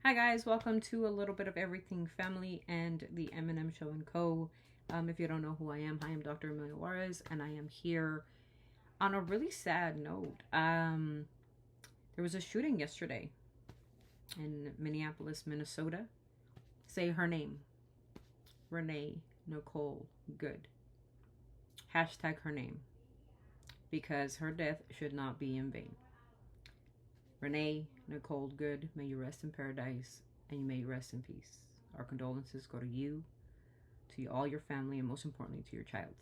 Hi guys, welcome to a little bit of everything family and the M&M Show and Co. If you don't know who I am Dr. Amelia Juarez, and I am here on a really sad note. There was a shooting yesterday in Minneapolis, Minnesota. Say her name, Renee Nicole Good. Hashtag her name, because her death should not be in vain. Renee Nicole Good, may you rest in paradise and may you rest in peace. Our condolences go to you, to all your family, and most importantly to your child.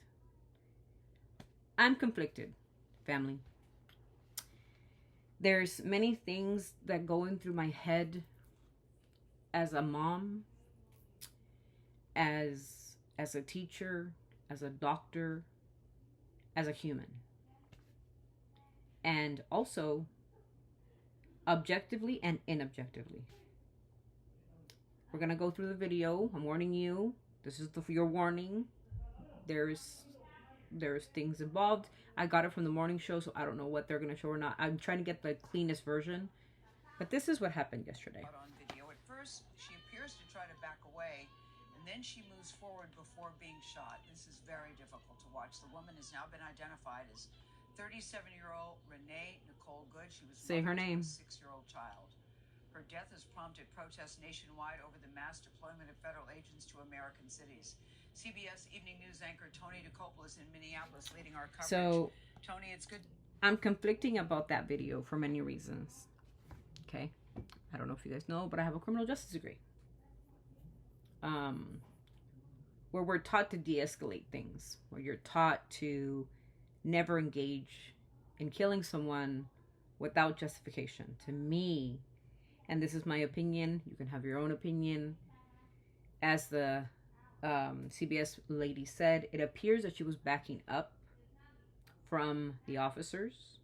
I'm conflicted, family. There's many things that going through my head as a mom, as a teacher, as a doctor, as a human. And also objectively and inobjectively. We're gonna go through the video. I'm warning you. This is your warning. There's things involved. I got it from the morning show, so I don't know what they're gonna show or not. I'm trying to get the cleanest version, but this is what happened yesterday. On video, at first she appears to try to back away, and then she moves forward before being shot. This is very difficult to watch. The woman has now been identified as 37-year-old Renee Nicole Good. She was Say her name. A 6-year-old child. Her death has prompted protests nationwide over the mass deployment of federal agents to American cities. CBS Evening News anchor Tony Dokoupoulos in Minneapolis leading our coverage. So, Tony, it's good. I'm conflicting about that video for many reasons. Okay, I don't know if you guys know, but I have a criminal justice degree. Where we're taught to de-escalate things, where you're taught to never engage in killing someone without justification. To me, and this is my opinion, you can have your own opinion, as the CBS lady said, it appears that she was backing up from the officers.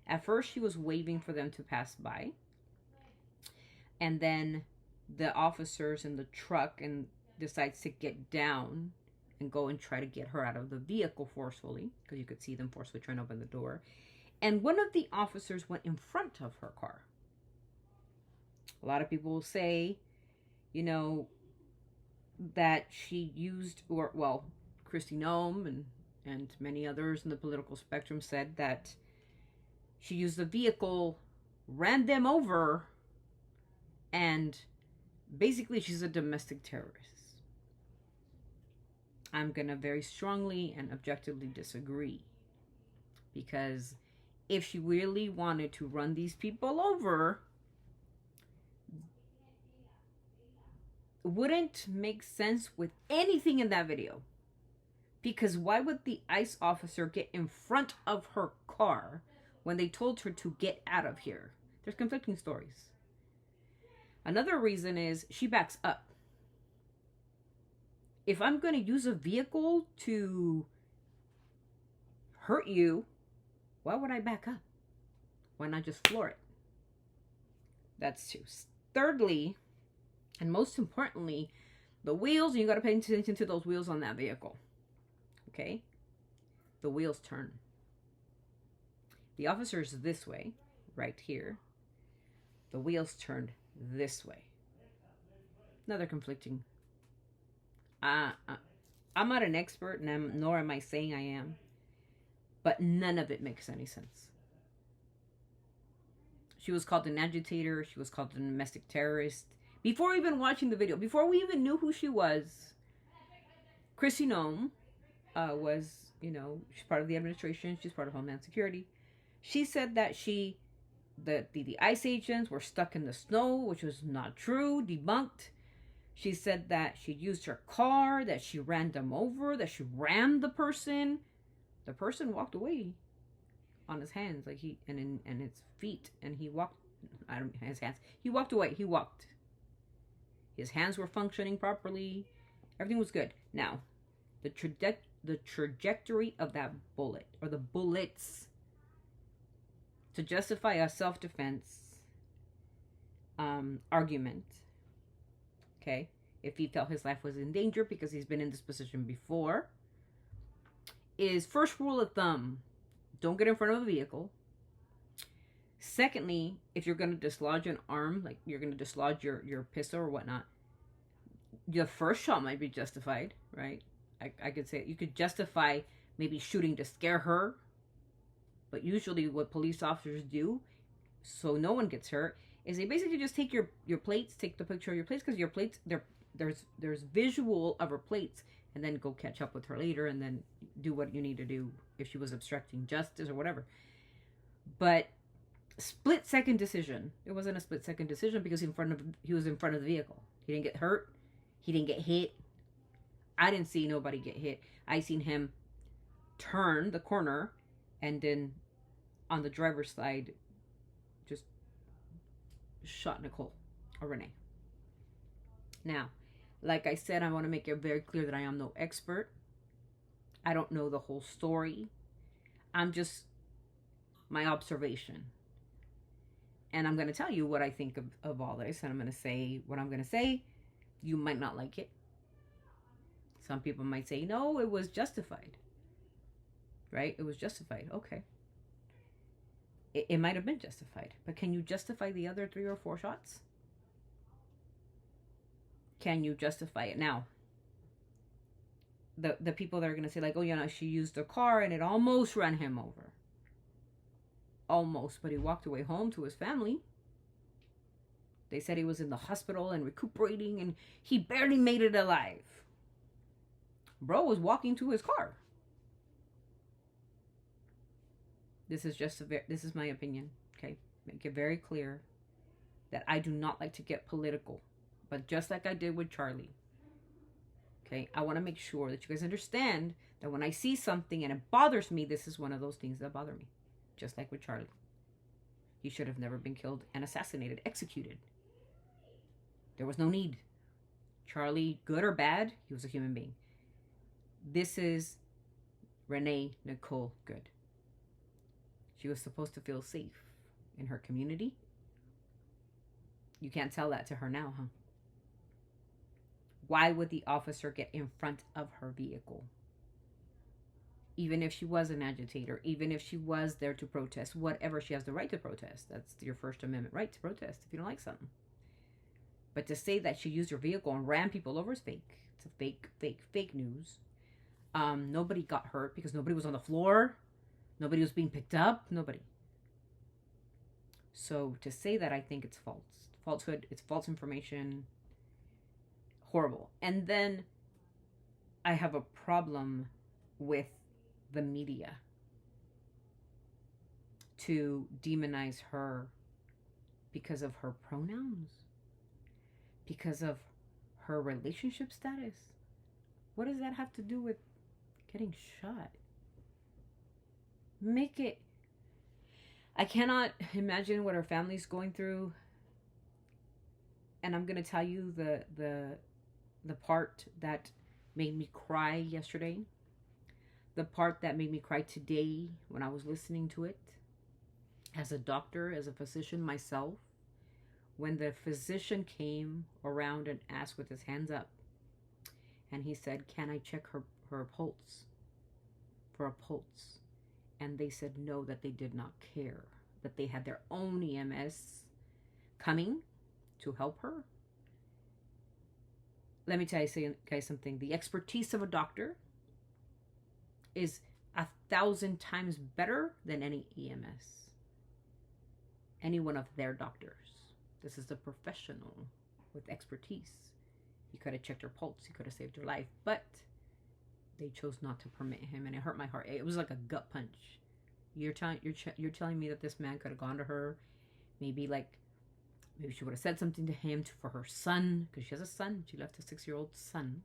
At first she was waving for them to pass by, and then the officers in the truck and decides to get down and go and try to get her out of the vehicle forcefully, because you could see them forcefully trying to open the door. And one of the officers went in front of her car. A lot of people will say, that she used, Kristi Noem and many others in the political spectrum said that she used the vehicle, ran them over, and basically she's a domestic terrorist. I'm going to very strongly and objectively disagree, because if she really wanted to run these people over, wouldn't make sense with anything in that video. Because why would the ICE officer get in front of her car when they told her to get out of here? There's conflicting stories. Another reason is she backs up. If I'm going to use a vehicle to hurt you, why would I back up? Why not just floor it? That's two. Thirdly, and most importantly, the wheels, and you got to pay attention to those wheels on that vehicle. Okay? The wheels turn. The officer's this way, right here. The wheels turned this way. Another conflicting. I'm not an expert, nor am I saying I am, but none of it makes any sense. She was called an agitator. She was called a domestic terrorist. Before even watching the video, before we even knew who she was, Kristi Noem was, she's part of the administration. She's part of Homeland Security. She said that the ICE agents were stuck in the snow, which was not true, debunked. She said that she used her car, that she ran them over, that she rammed the person. The person walked away on his hands, and his feet, and he walked. His hands. He walked away. He walked. His hands were functioning properly. Everything was good. Now, the trajectory of that bullet, or the bullets, to justify a self-defense argument, okay, if he felt his life was in danger because he's been in this position before, is first rule of thumb, don't get in front of a vehicle. Secondly, if you're going to dislodge an arm, like you're going to dislodge your pistol or whatnot, the first shot might be justified, right? I could say you could justify maybe shooting to scare her, but usually what police officers do, so no one gets hurt, is they basically just take your plates, take the picture of your plates, because your plates there's visual of her plates, and then go catch up with her later, and then do what you need to do if she was obstructing justice or whatever. But split second decision. It wasn't a split second decision because he was in front of the vehicle. He didn't get hurt. He didn't get hit. I didn't see nobody get hit. I seen him turn the corner and then on the driver's side just shot Nicole or Renee. Now, like I said, I want to make it very clear that I am no expert. I don't know the whole story. I'm just my observation. And I'm going to tell you what I think of all this. And I'm going to say what I'm going to say. You might not like it. Some people might say, no, it was justified. Right? It was justified. Okay. It might have been justified. But can you justify the other 3 or 4 shots? Can you justify it? Now, the people that are going to say, like, oh, you know, she used a car and it almost ran him over. Almost, but he walked away home to his family. They said he was in the hospital and recuperating, and he barely made it alive. Bro was walking to his car. This is my opinion. Okay, make it very clear that I do not like to get political, but just like I did with Charlie. Okay, I want to make sure that you guys understand that when I see something and it bothers me, this is one of those things that bother me. Just like with Charlie. He should have never been killed and assassinated, executed. There was no need. Charlie, good or bad, he was a human being. This is Renee Nicole Good. She was supposed to feel safe in her community. You can't tell that to her now, huh? Why would the officer get in front of her vehicle? Even if she was an agitator, even if she was there to protest, whatever, she has the right to protest. That's your First Amendment right to protest if you don't like something. But to say that she used her vehicle and ran people over is fake. It's a fake news. Nobody got hurt because nobody was on the floor. Nobody was being picked up. Nobody. So to say that, I think it's false. Falsehood, it's false information. Horrible. And then I have a problem with the media to demonize her because of her pronouns, because of her relationship status. What does that have to do with getting shot? Make it... I cannot imagine what her family's going through. And I'm going to tell you the part that made me cry yesterday. The part that made me cry today when I was listening to it. As a doctor, as a physician myself. When the physician came around and asked with his hands up. And he said, can I check her pulse? For a pulse. And they said no, that they did not care. That they had their own EMS coming to help her. Let me tell you guys something. The expertise of a doctor is 1,000 times better than any EMS. Any one of their doctors. This is a professional with expertise. He could have checked her pulse. He could have saved her life. But they chose not to permit him, and it hurt my heart. It was like a gut punch. You're telling me that this man could have gone to her, maybe she would have said something to him for her son, because she has a son. She left a 6-year-old son.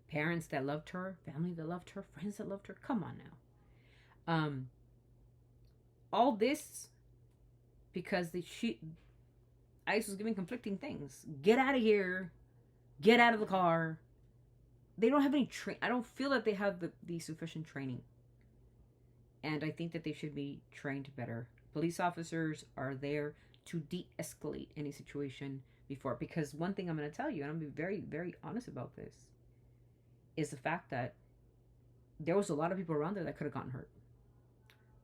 Parents that loved her, family that loved her, friends that loved her. Come on now. All this because ICE was giving conflicting things. Get out of here. Get out of the car. They don't have any I don't feel that they have the sufficient training. And I think that they should be trained better. Police officers are there to de-escalate any situation before. Because one thing I'm going to tell you, and I'm going to be very, very honest about this, is the fact that there was a lot of people around there that could have gotten hurt.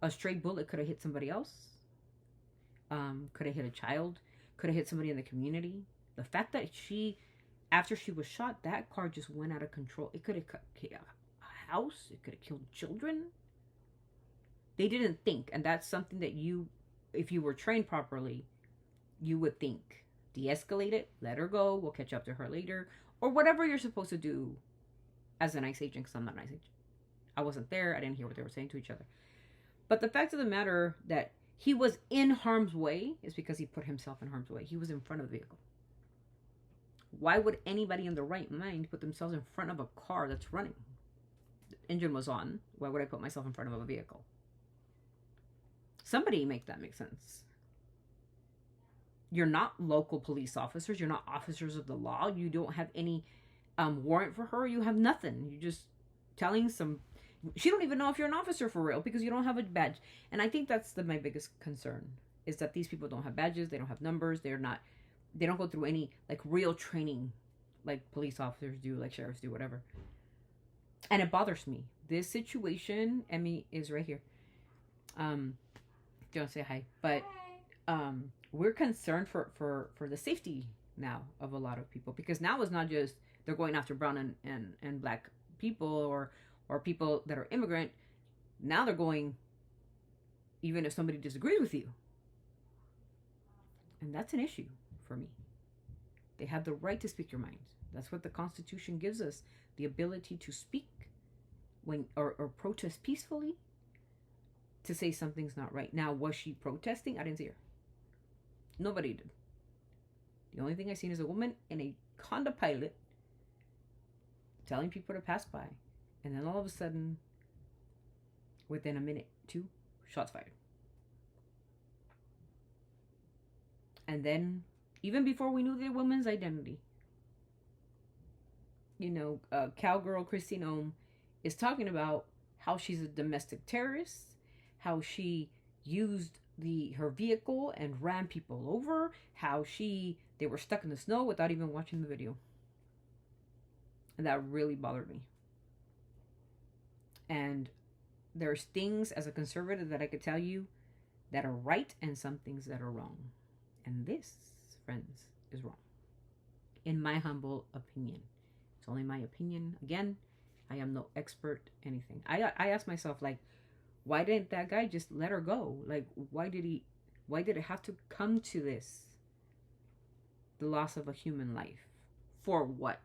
A stray bullet could have hit somebody else. Could have hit a child. Could have hit somebody in the community. The fact that after she was shot, that car just went out of control. It could have cut a house. It could have killed children. They didn't think. And that's something that if you were trained properly, you would think. De-escalate it. Let her go. We'll catch up to her later. Or whatever you're supposed to do as an ICE agent, because I'm not an ICE agent. I wasn't there. I didn't hear what they were saying to each other. But the fact of the matter that he was in harm's way is because he put himself in harm's way. He was in front of the vehicle. Why would anybody in the right mind put themselves in front of a car that's running? The engine was on. Why would I put myself in front of a vehicle? Somebody make that make sense. You're not local police officers. You're not officers of the law. You don't have any warrant for her. You have nothing. You're just telling some... She don't even know if you're an officer for real because you don't have a badge. And I think that's my biggest concern is that these people don't have badges. They don't have numbers. They don't go through any like real training like police officers do, like sheriffs do, whatever. And it bothers me. This situation, Emmy is right here. Don't say hi, but we're concerned for the safety now of a lot of people, because now it's not just they're going after brown and black people or people that are immigrant. Now they're going even if somebody disagrees with you. And that's an issue for me. They have the right to speak your mind. That's what the Constitution gives us, the ability to speak or protest peacefully, to say something's not right. Now, was she protesting? I didn't see her. Nobody did. The only thing I seen is a woman in a Honda Pilot telling people to pass by. And then all of a sudden, within a minute, 2 shots fired. And then, even before we knew the woman's identity, cowgirl Kristi Noem is talking about how she's a domestic terrorist, how she used her vehicle and ran people over, how they were stuck in the snow without even watching the video. And that really bothered me. And there's things as a conservative that I could tell you that are right and some things that are wrong. And this, friends, is wrong. In my humble opinion. It's only my opinion. Again, I am no expert, anything. I ask myself, like, why didn't that guy just let her go? Like, why did it have to come to this? The loss of a human life. For what?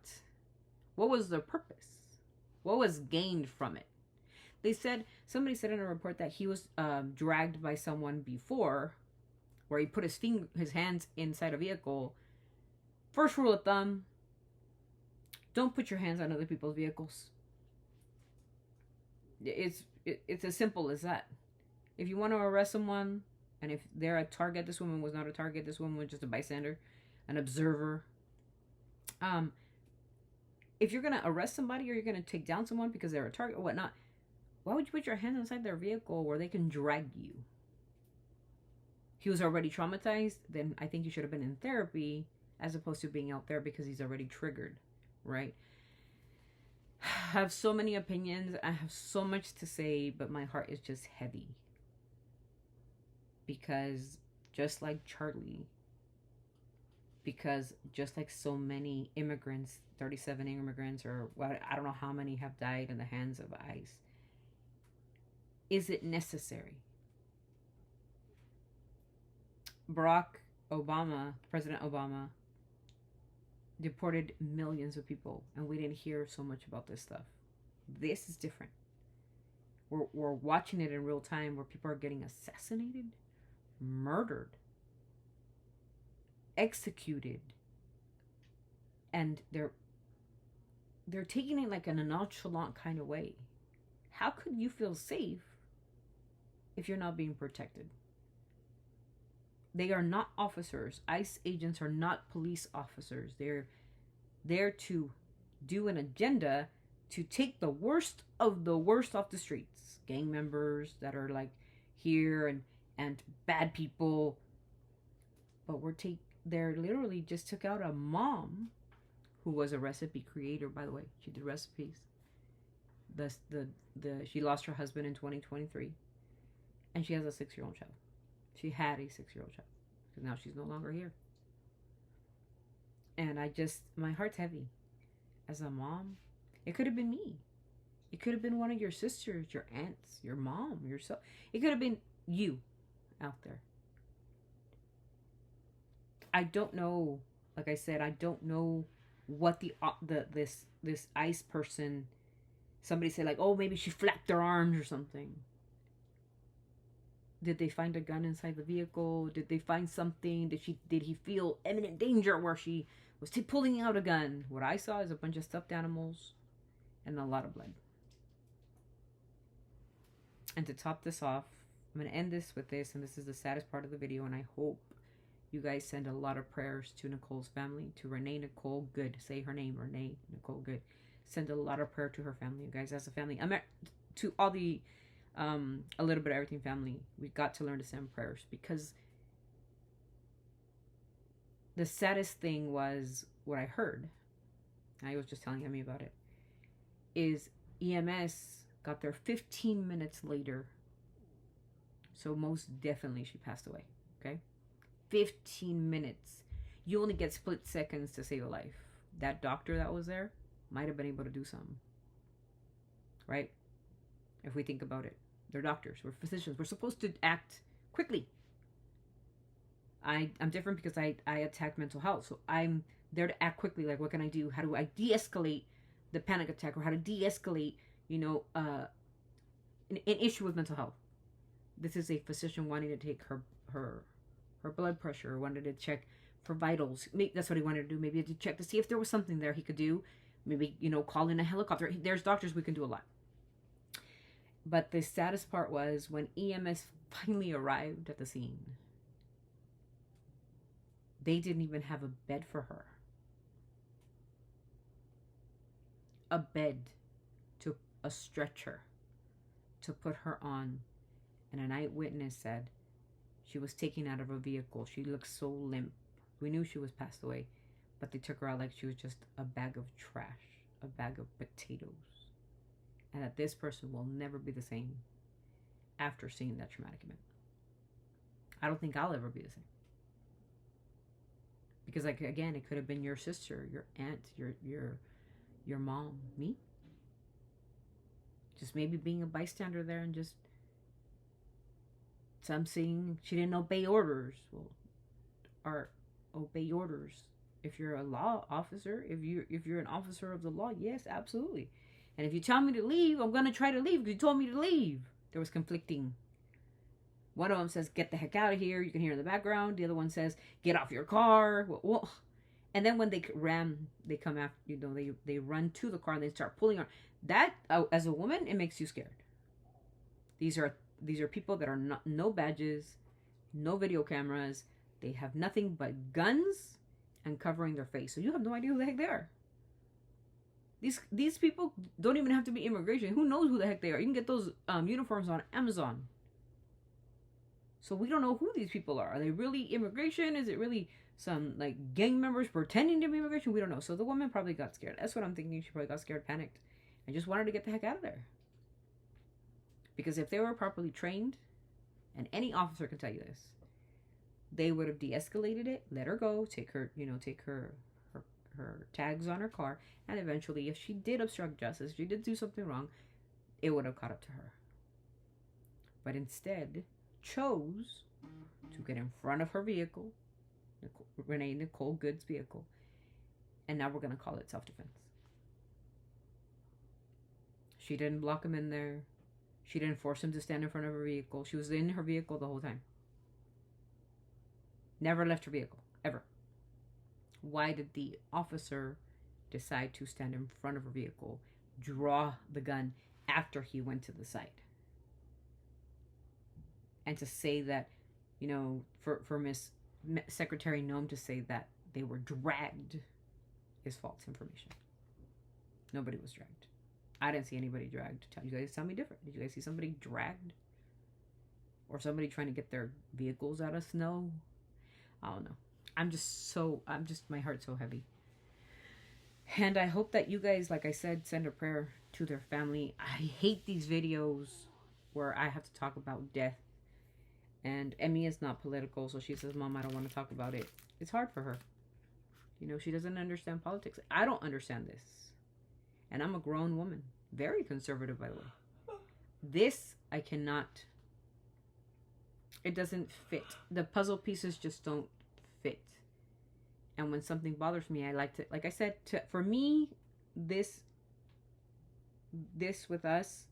What was the purpose? What was gained from it? Somebody said in a report that he was dragged by someone before, where he put his hands inside a vehicle. First rule of thumb, don't put your hands on other people's vehicles. It's as simple as that. If you want to arrest someone, and if they're a target, this woman was not a target, this woman was just a bystander, an observer. If you're going to arrest somebody or you're going to take down someone because they're a target or whatnot, why would you put your hands inside their vehicle where they can drag you? He was already traumatized, then I think he should have been in therapy as opposed to being out there because he's already triggered, right? I have so many opinions. I have so much to say, but my heart is just heavy. Because just like Charlie, because just like so many immigrants, 37 immigrants or I don't know how many have died in the hands of ICE. Is it necessary? President Obama, deported millions of people, and we didn't hear so much about this stuff. This is different. We're watching it in real time where people are getting assassinated, murdered, executed, and they're taking it like in a nonchalant kind of way. How could you feel safe if you're not being protected? They are not officers. ICE agents are not police officers. They're there to do an agenda to take the worst of the worst off the streets. Gang members that are like here and bad people. But they're literally just took out a mom who was a recipe creator, by the way. She did recipes. She lost her husband in 2023. And she has a 6-year-old child. She had a 6-year-old child. because now she's no longer here. And my heart's heavy. As a mom, it could have been me. It could have been one of your sisters, your aunts, your mom, yourself. It could have been you out there. I don't know. Like I said, I don't know what this ICE person. Somebody said like, oh, maybe she flapped her arms or something. Did they find a gun inside the vehicle? Did they find something? Did he feel imminent danger where she was pulling out a gun? What I saw is a bunch of stuffed animals and a lot of blood. And to top this off, I'm going to end this with this, and this is the saddest part of the video, and I hope you guys send a lot of prayers to Nicole's family, to Renee Nicole Good. Say her name, Renee Nicole Good. Send a lot of prayer to her family, you guys, as a family. To all the A Little Bit of Everything family, we got to learn to send prayers, because the saddest thing was what I heard. I was just telling Emmy about it. Is EMS got there 15 minutes later. So most definitely she passed away. Okay? 15 minutes. You only get split seconds to save a life. That doctor that was there might have been able to do something. Right? If we think about it. They're doctors. We're physicians. We're supposed to act quickly. I'm different because I attack mental health. So I'm there to act quickly. Like, what can I do? How do I de-escalate the panic attack? Or how to de-escalate, an issue with mental health. This is a physician wanting to take her blood pressure, wanted to check for vitals. Maybe that's what he wanted to do. Maybe to check to see if there was something there he could do. Maybe, call in a helicopter. There's doctors we can do a lot. But the saddest part was when EMS finally arrived at the scene. They didn't even have a bed for her. A bed, a stretcher to put her on. And an eyewitness said she was taken out of a vehicle. She looked so limp. We knew she was passed away, but they took her out like she was just a bag of trash, a bag of potatoes. And that this person will never be the same after seeing that traumatic event. I don't think I'll ever be the same. Because, like, again, it could have been your sister, your aunt, your mom, me. Just maybe being a bystander there and just some saying she didn't obey orders. Well, or obey orders. If you're a law officer, if you're an officer of the law, yes, absolutely. And if you tell me to leave, I'm gonna try to leave because you told me to leave. There was conflicting. One of them says, "Get the heck out of here." You can hear in the background. The other one says, "Get off your car." Well, and then when they come after, they run to the car and they start pulling on. That, as a woman, it makes you scared. These are people that are no badges, no video cameras. They have nothing but guns and covering their face. So you have no idea who the heck they are. These people don't even have to be immigration. Who knows who the heck they are? You can get those uniforms on Amazon. So we don't know who these people are. Are they really immigration? Is it really some like gang members pretending to be immigration? We don't know. So the woman probably got scared. That's what I'm thinking. She probably got scared, panicked, and just wanted to get the heck out of there. Because if they were properly trained, and any officer can tell you this, they would have de-escalated it, let her go, take her tags on her car, and eventually, if she did obstruct justice, if she did do something wrong, it would have caught up to her. But instead, chose to get in front of her vehicle, Renee Nicole Good's vehicle, and now we're going to call it self-defense. She didn't block him in there. She didn't force him to stand in front of her vehicle. She was in her vehicle the whole time. Never left her vehicle, ever. Why did the officer decide to stand in front of her vehicle, draw the gun after he went to the side? And to say that, for Miss Secretary Noem to say that they were dragged is false information. Nobody was dragged. I didn't see anybody dragged. You guys tell me different. Did you guys see somebody dragged? Or somebody trying to get their vehicles out of snow? I don't know. My heart's so heavy. And I hope that you guys, like I said, send a prayer to their family. I hate these videos where I have to talk about death. And Emmy is not political, so she says, Mom, I don't want to talk about it. It's hard for her. You know, she doesn't understand politics. I don't understand this. And I'm a grown woman. Very conservative, by the way. This, I cannot. It doesn't fit. The puzzle pieces just don't fit. And when something bothers me, I like to, like I said, for me, this with us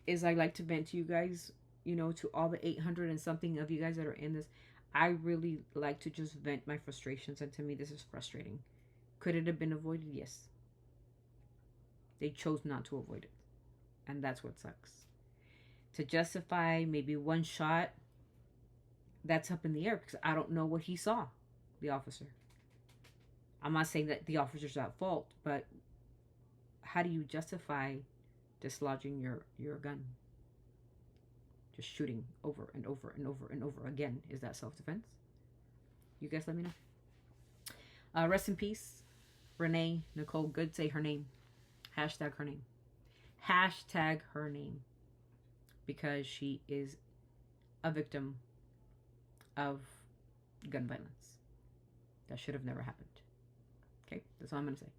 is I like to vent to you guys, you know, to all the 800 and something of you guys that are in this. I really like to just vent my frustrations, and to me this is frustrating. Could it have been avoided? Yes. They chose not to avoid it, and that's what sucks. To justify maybe one shot, that's up in the air because I don't know what he saw, the officer. I'm not saying that the officer's at fault, but how do you justify dislodging your gun? Just shooting over and over and over and over again. Is that self-defense? You guys let me know. Rest in peace, Renee Nicole Good. Say her name. Hashtag her name. Hashtag her name. Because she is a victim of gun violence. That should have never happened. Okay? That's all I'm going to say.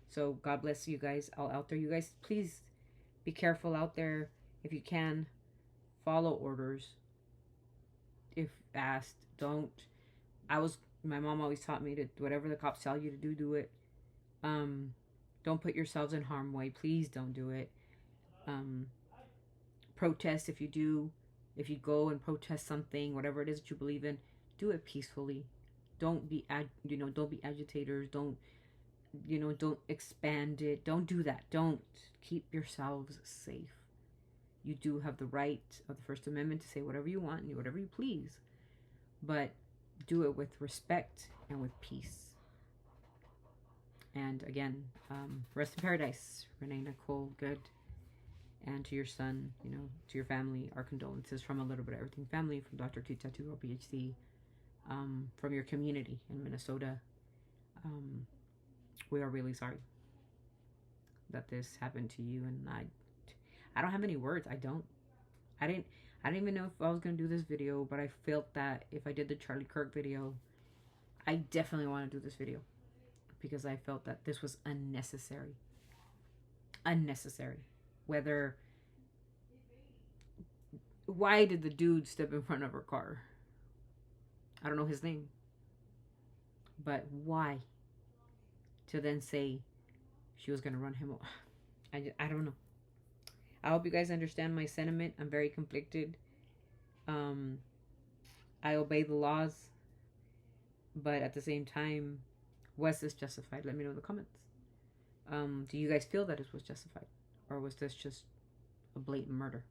So God bless you guys all out there. You guys, please be careful out there if you can. Follow orders if asked. Don't. My mom always taught me to, whatever the cops tell you to do, do it. Don't put yourselves in harm's way. Please don't do it. Protest if you do. If you go and protest something, whatever it is that you believe in, do it peacefully. Don't be don't be agitators. Don't expand it. Don't do that. Don't. Keep yourselves safe. You do have the right of the First Amendment to say whatever you want and whatever you please, but do it with respect and with peace. And again, rest in paradise, Renee Nicole Good. And to your son, to your family, our condolences from A Little Bit of Everything family, from Dr. T Tattoo or PhD, from your community in Minnesota. We are really sorry that this happened to you, and I don't have any words. I didn't even know if I was going to do this video, but I felt that if I did the Charlie Kirk video, I definitely want to do this video because I felt that this was unnecessary. Unnecessary. Why did the dude step in front of her car? I don't know his name. But why? To then say she was going to run him over. I don't know. I hope you guys understand my sentiment. I'm very conflicted. I obey the laws. But at the same time, was this justified? Let me know in the comments. Do you guys feel that it was justified? Or was this just a blatant murder?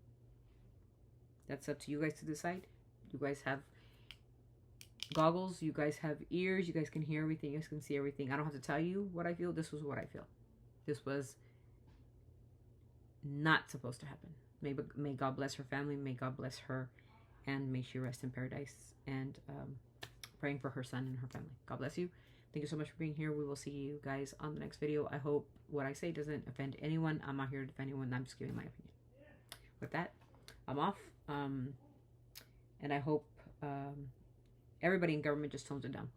That's up to you guys to decide. You guys have goggles. You guys have ears. You guys can hear everything. You guys can see everything. I don't have to tell you what I feel. This was what I feel. This was not supposed to happen. May God bless her family. May God bless her. And may she rest in paradise. And praying for her son and her family. God bless you. Thank you so much for being here. We will see you guys on the next video. I hope what I say doesn't offend anyone. I'm not here to defend anyone. I'm just giving my opinion. With that, I'm off. And I hope everybody in government just tones it down.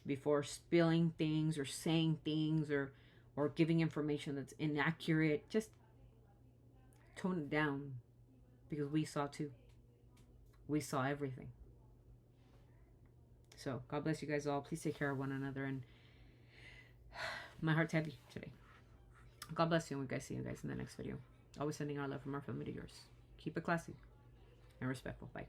Before spilling things or saying things or giving information that's inaccurate, just tone it down. Because we saw too. We saw everything. So, God bless you guys all. Please take care of one another. And my heart's heavy today. God bless you. And we guys see you guys in the next video. Always sending our love from our family to yours. Keep it classy and respectful. Bye.